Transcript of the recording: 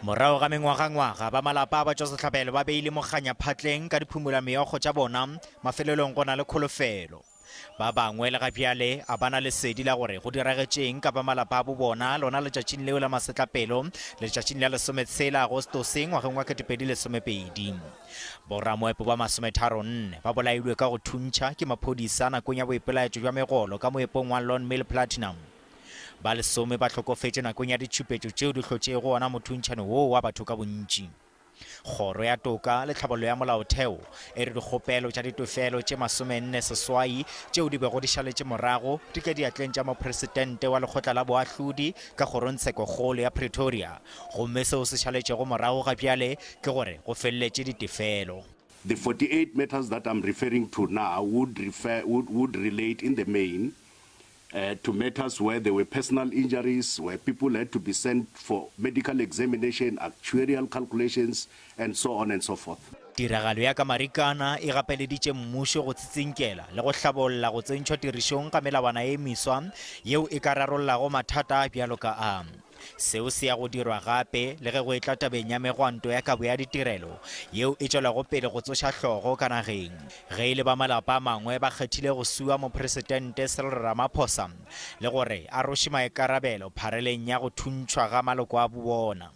Morago ga mengwaga Bamalapa ba Batšwasehlabelo ba beile moganya phatleng ka diphumolameokgo tša bona mafelelong go na le kholofelo. Ba bangwe le gapeale a bana le sedi la gore go diragetšeng ka Bamalapa a bo bona lona letšatšing leo la masetlapelo letšatšing la 16 Agostose ngwageng wa 2012. Boramoepo ba 34 ba bolailwe ka go thuntšha ke maphodisa nakong ya boipelaetšo jwa megolo ka moepeong wa Lone Mill Platinum. Ba lesome ba hlokofetše nakong ya ditšhupetšo tšeo di hlotšego gona mothuntšhane woo wa batho ka bontši. Kgoro ya toka le tlhabollo ya molaotheo e re dikgopelo tša ditefelo tše masomenne-seswai tšeo di bego di šaletše morago di ka diatleng tša mopresidente wa lekgotla la boahlodi ka kgorotshekokgolo ya Pretoria, gomme seo se šaletšego morago gapeale ke gore go feleletše ditefelo. The 48 matters that I'm referring to now would relate in the main to matters where there were personal injuries, where people had to be sent for medical examination, actuarial calculations, and so on and so forth. Tiragalo ya ka Marikana e gapeleditše mmuso go tsitsinkela le go hlabolla go tsentšhwa tirišong ka melawana e meswa yeo e ka rarollago mathata a bjalo ka a. Seo se ya go dirwa gape le ge go etla tabeng ya megwanto ya kabo ya ditirelo yeo e tšwelago pele go tsoša hlogo ka nageng. Ge e le Bamalapa a mangwe ba kgethile go suwa presidente Cyril Ramaphosa le gore a roše maikarabelo phareleng ya go thuntšhwa ga maloko a bona.